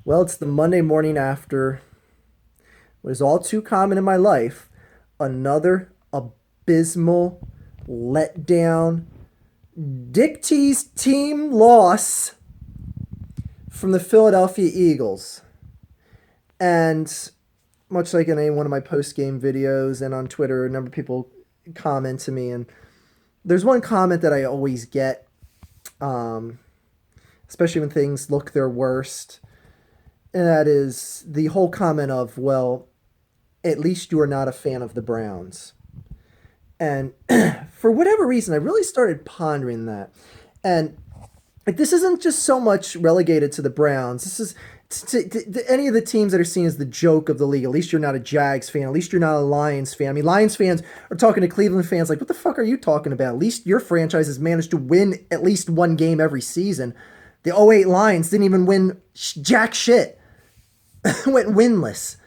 Well, it's the Monday morning after what is all too common in my life. Another abysmal letdown. Dick T's team loss from the Philadelphia Eagles. And much like in any one of my post game videos and on Twitter, a number of people comment to me. And there's one comment that I always get, um, especially when things look their worst. And that is the whole comment of, well, at least you are not a fan of the Browns. And for whatever reason, I really started pondering that. And like, this isn't just so much relegated to the Browns. This is to any of the teams that are seen as the joke of the league. At least you're not a Jags fan. At least you're not a Lions fan. I mean, Lions fans are talking to Cleveland fans like, what the fuck are you talking about? At least your franchise has managed to win at least one game every season. The '08 Lions didn't even win jack shit. Went winless.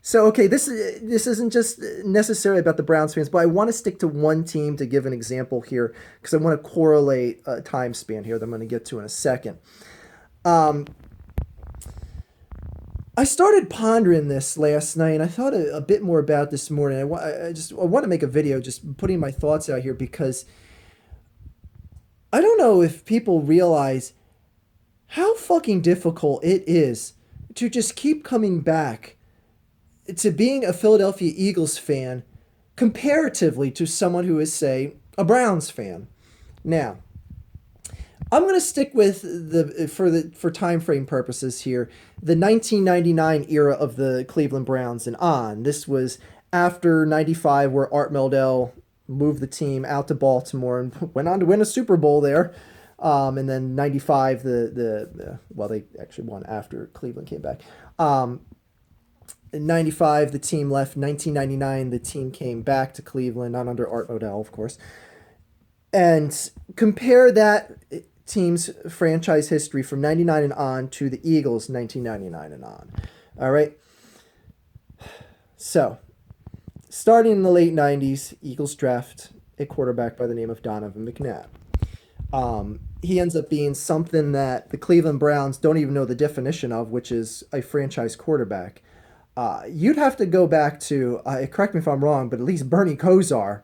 So okay, this isn't just necessarily about the Browns fans, but I want to stick to one team to give an example here because I want to correlate a time span here that I'm going to get to in a second. Um, I started pondering this last night, and I thought a bit more about this morning. I want to make a video, just putting my thoughts out here because I don't know if people realize how fucking difficult it is to just keep coming back to being a Philadelphia Eagles fan comparatively to someone who is, say, a Browns fan. Now, I'm going to stick with for time frame purposes here, the 1999 era of the Cleveland Browns and on. This was after 95 where Art Meldell moved the team out to Baltimore and went on to win a Super Bowl there. And then 95, well, they actually won after Cleveland came back. In 95, the team left. 1999, the team came back to Cleveland, not under Art Modell, of course. And compare that team's franchise history from 99 and on to the Eagles 1999 and on. All right. So, starting in the late 90s, Eagles draft a quarterback by the name of Donovan McNabb. He ends up being something that the Cleveland Browns don't even know the definition of, which is a franchise quarterback. You'd have to go back to, correct me if I'm wrong, but at least Bernie Kosar.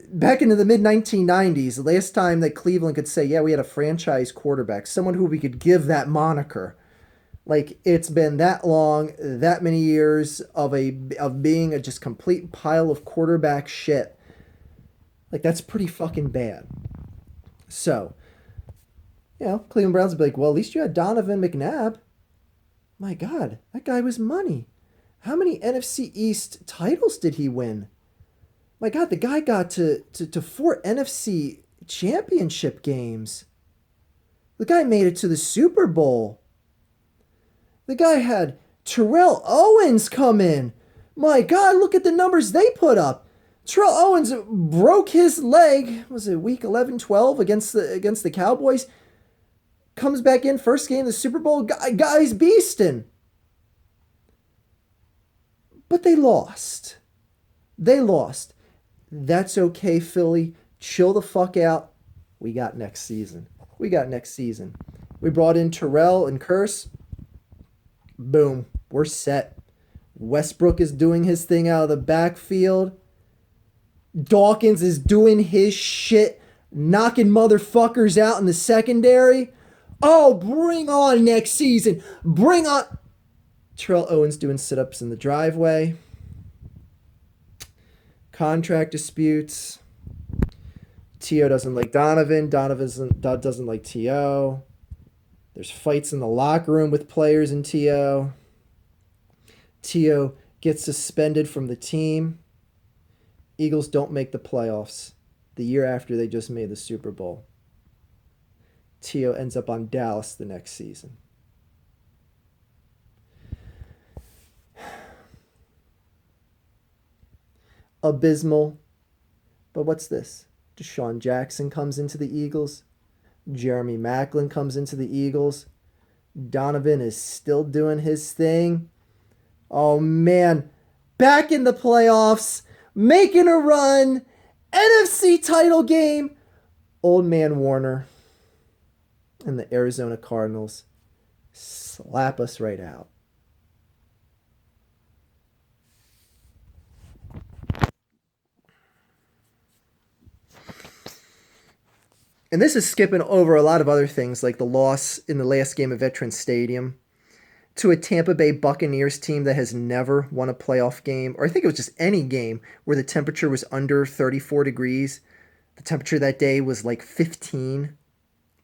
Back into the mid 1990s, the last time that Cleveland could say, yeah, we had a franchise quarterback, someone who we could give that moniker. Like, it's been that long, that many years of being a just complete pile of quarterback shit. Like, that's pretty fucking bad. So, Cleveland Browns would be like, well, at least you had Donovan McNabb. My God, that guy was money. How many NFC East titles did he win? My God, the guy got to 4 NFC championship games. The guy made it to the Super Bowl. The guy had Terrell Owens come in. My God, look at the numbers they put up. Terrell Owens broke his leg, was it week 11, 12 against the Cowboys? Comes back in, first game of the Super Bowl, guy's beasting. But they lost. They lost. That's okay, Philly. Chill the fuck out. We got next season. We brought in Terrell and Curse. Boom. We're set. Westbrook is doing his thing out of the backfield. Dawkins is doing his shit, knocking motherfuckers out in the secondary. Oh, bring on next season. Bring on. Terrell Owens doing sit-ups in the driveway. Contract disputes. T.O. doesn't like Donovan. Donovan doesn't like T.O. There's fights in the locker room with players and T.O. T.O. gets suspended from the team. Eagles don't make the playoffs the year after they just made the Super Bowl. T.O. ends up on Dallas the next season. Abysmal. But what's this? Deshaun Jackson comes into the Eagles. Jeremy Maclin comes into the Eagles. Donovan is still doing his thing. Oh man, back in the playoffs, making a run, NFC title game. Old man Warner and the Arizona Cardinals slap us right out. And this is skipping over a lot of other things, like the loss in the last game at Veterans Stadium to a Tampa Bay Buccaneers team that has never won a playoff game, or I think it was just any game where the temperature was under 34 degrees. The temperature that day was like 15.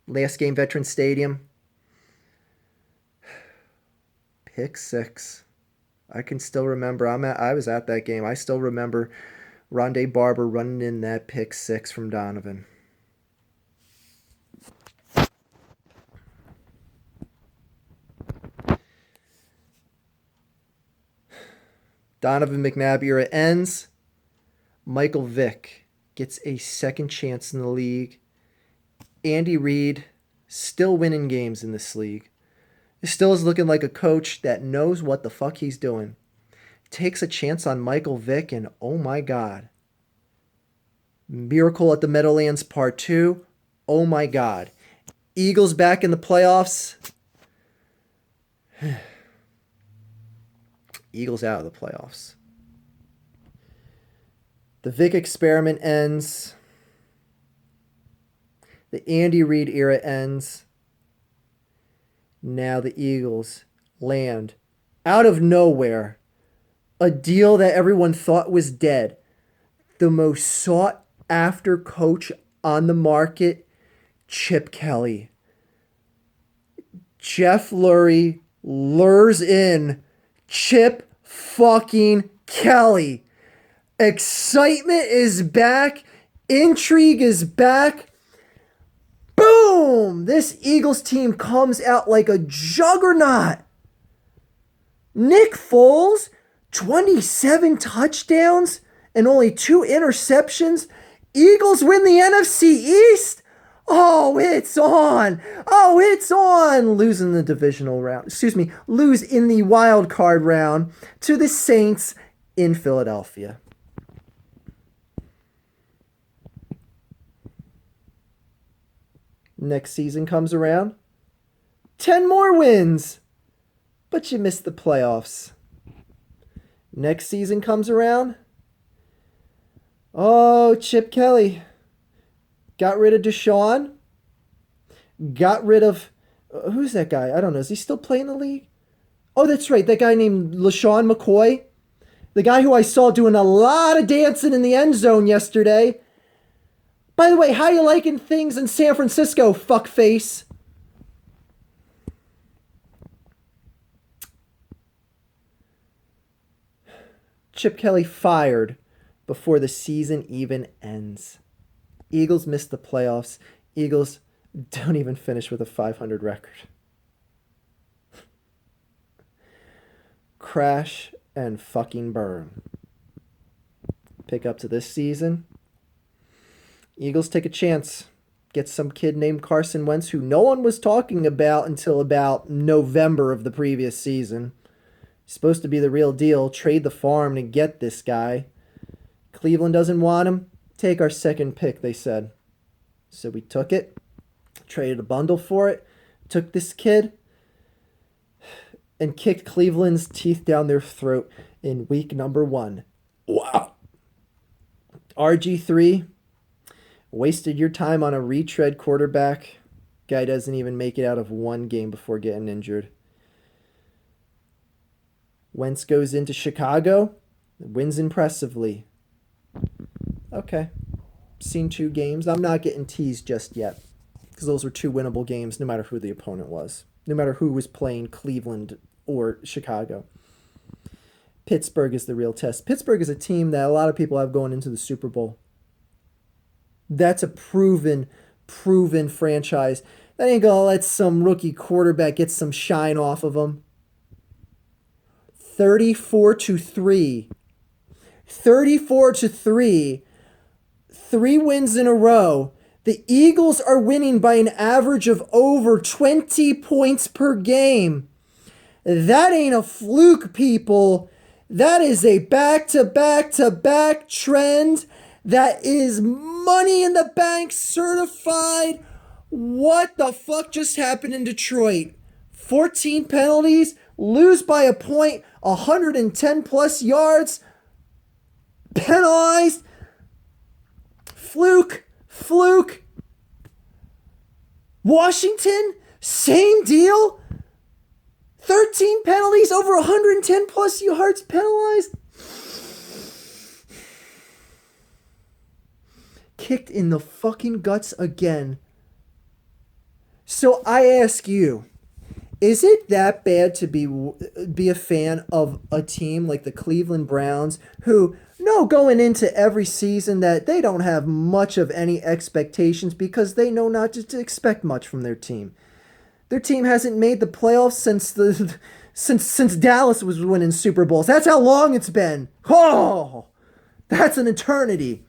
Last game, Veterans Stadium. Pick 6. I can still remember. I was at that game. I still remember Rondé Barber running in that pick 6 from Donovan. Donovan McNabb era ends. Michael Vick gets a second chance in the league. Andy Reid still winning games in this league. He still is looking like a coach that knows what the fuck he's doing. Takes a chance on Michael Vick, and oh my God. Miracle at the Meadowlands Part 2. Oh my God. Eagles back in the playoffs. Eagles out of the playoffs. The Vick experiment ends. The Andy Reid era ends. Now the Eagles land out of nowhere a deal that everyone thought was dead. The most sought after coach on the market, Chip Kelly. Jeff Lurie lures in Chip fucking Kelly. Excitement is back. Intrigue is back. Boom! This Eagles team comes out like a juggernaut. Nick Foles, 27 touchdowns and only 2 interceptions. Eagles win the NFC East. Oh, it's on. Oh, it's on. Lose in the divisional round. Lose in the wild card round to the Saints in Philadelphia. Next season comes around. 10 more wins. But you missed the playoffs. Next season comes around. Oh, Chip Kelly. Got rid of Deshaun. Got rid of... who's that guy? I don't know. Is he still playing the league? Oh, that's right. That guy named LaShawn McCoy. The guy who I saw doing a lot of dancing in the end zone yesterday. By the way, how you liking things in San Francisco, fuckface? Chip Kelly fired before the season even ends. Eagles miss the playoffs. Eagles don't even finish with a 500 record. Crash and fucking burn. Pick up to this season. Eagles take a chance. Get some kid named Carson Wentz who no one was talking about until about November of the previous season. He's supposed to be the real deal. Trade the farm to get this guy. Cleveland doesn't want him. Take our second pick, they said. So we took it. Traded a bundle for it. Took this kid. And kicked Cleveland's teeth down their throat in week number 1. Wow. RG3. Wasted your time on a retread quarterback. Guy doesn't even make it out of 1 game before getting injured. Wentz goes into Chicago. Wins impressively. Okay. Seen 2 games. I'm not getting teased just yet. Because those were 2 winnable games no matter who the opponent was. No matter who was playing Cleveland or Chicago. Pittsburgh is the real test. Pittsburgh is a team that a lot of people have going into the Super Bowl. That's a proven franchise. That ain't gonna let some rookie quarterback get some shine off of them. 34-3. 34-3. 3 wins in a row. The Eagles are winning by an average of over 20 points per game. That ain't a fluke, people. That is a back-to-back-to-back trend. That is money in the bank certified. What the fuck just happened in Detroit? 14 penalties, lose by a point, 110 plus yards, penalized, fluke. Washington, same deal. 13 penalties, over 110 plus yards penalized. Kicked in the fucking guts again. So I ask you, is it that bad to be a fan of a team like the Cleveland Browns who know going into every season that they don't have much of any expectations because they know not to expect much from their team? Their team hasn't made the playoffs since Dallas was winning Super Bowls. That's how long it's been. Oh, that's an eternity.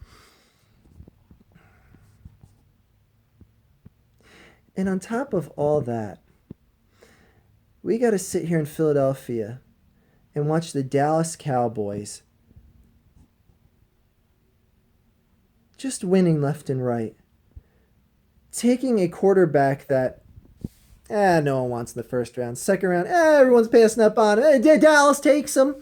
And on top of all that, we got to sit here in Philadelphia and watch the Dallas Cowboys just winning left and right. Taking a quarterback that no one wants in the first round. Second round, everyone's passing up on him. Dallas takes him.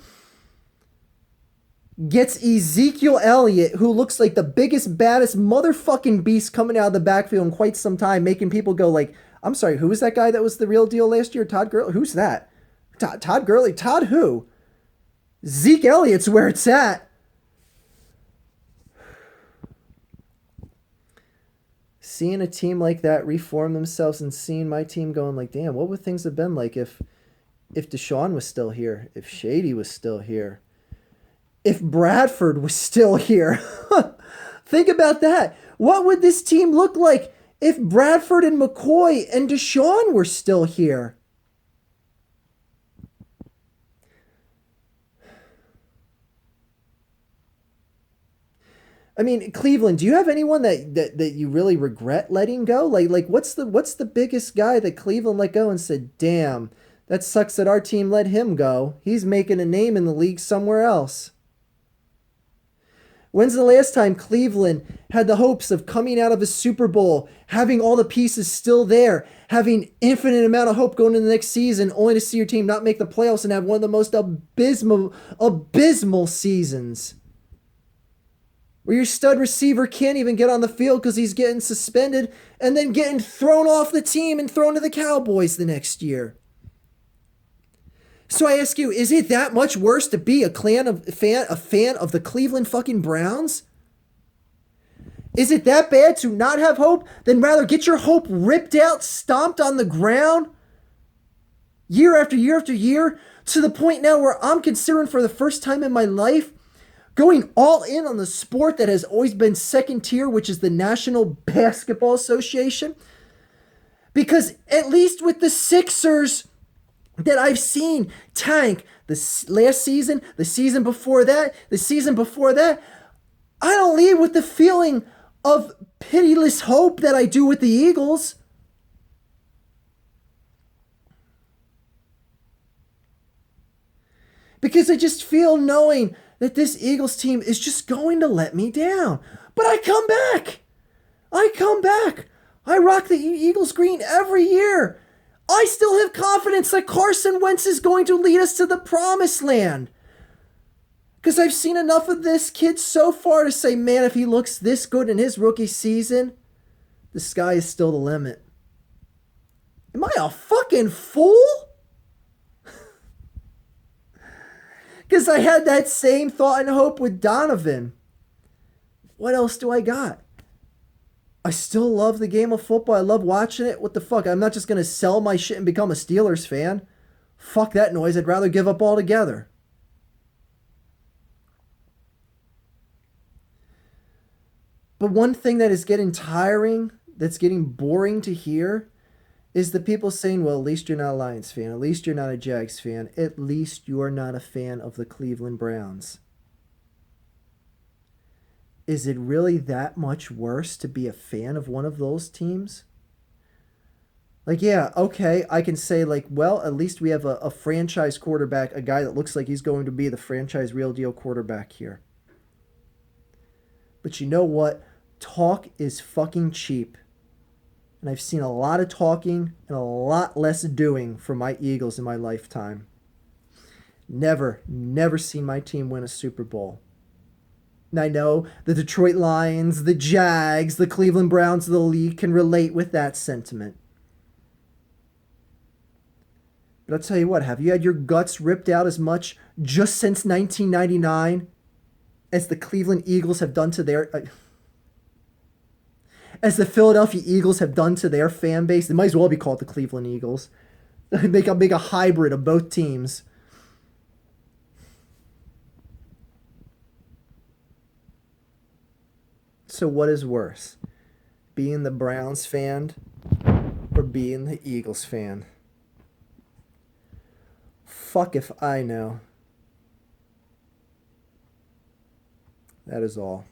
Gets Ezekiel Elliott, who looks like the biggest, baddest motherfucking beast coming out of the backfield in quite some time, making people go like, I'm sorry, who was that guy that was the real deal last year? Todd Gurley? Who's that? Todd Gurley? Todd who? Zeke Elliott's where it's at. Seeing a team like that reform themselves and seeing my team going like, damn, what would things have been like if Deshaun was still here, if Shady was still here, if Bradford was still here? Think about that. What would this team look like if Bradford and McCoy and Deshaun were still here? I mean, Cleveland, do you have anyone that you really regret letting go? Like what's the biggest guy that Cleveland let go and said, damn, that sucks that our team let him go. He's making a name in the league somewhere else. When's the last time Cleveland had the hopes of coming out of a Super Bowl, having all the pieces still there, having infinite amount of hope going into the next season, only to see your team not make the playoffs and have one of the most abysmal seasons? Where your stud receiver can't even get on the field because he's getting suspended and then getting thrown off the team and thrown to the Cowboys the next year. So I ask you, is it that much worse to be a fan of the Cleveland fucking Browns? Is it that bad to not have hope than rather get your hope ripped out, stomped on the ground year after year after year, to the point now where I'm considering for the first time in my life going all in on the sport that has always been second tier, which is the National Basketball Association? Because at least with the Sixers that I've seen tank the last season, the season before that, I don't leave with the feeling of pitiless hope that I do with the Eagles. Because I just feel knowing that this Eagles team is just going to let me down. But I come back. I rock the Eagles green every year. I still have confidence that Carson Wentz is going to lead us to the promised land. Because I've seen enough of this kid so far to say, man, if he looks this good in his rookie season, the sky is still the limit. Am I a fucking fool? Because I had that same thought and hope with Donovan. What else do I got? I still love the game of football. I love watching it. What the fuck? I'm not just going to sell my shit and become a Steelers fan. Fuck that noise. I'd rather give up altogether. But one thing that is getting tiring, that's getting boring to hear, is the people saying, well, at least you're not a Lions fan. At least you're not a Jags fan. At least you're not a fan of the Cleveland Browns. Is it really that much worse to be a fan of one of those teams? Like, yeah, okay, I can say, like, well, at least we have a franchise quarterback, a guy that looks like he's going to be the franchise real deal quarterback here. But you know what? Talk is fucking cheap. And I've seen a lot of talking and a lot less doing from my Eagles in my lifetime. Never seen my team win a Super Bowl. And I know the Detroit Lions, the Jags, the Cleveland Browns of the league can relate with that sentiment. But I'll tell you what, have you had your guts ripped out as much just since 1999 as the Cleveland Eagles have done to their... as the Philadelphia Eagles have done to their fan base? They might as well be called the Cleveland Eagles. Make a hybrid of both teams. So what is worse? Being the Browns fan or being the Eagles fan? Fuck if I know. That is all.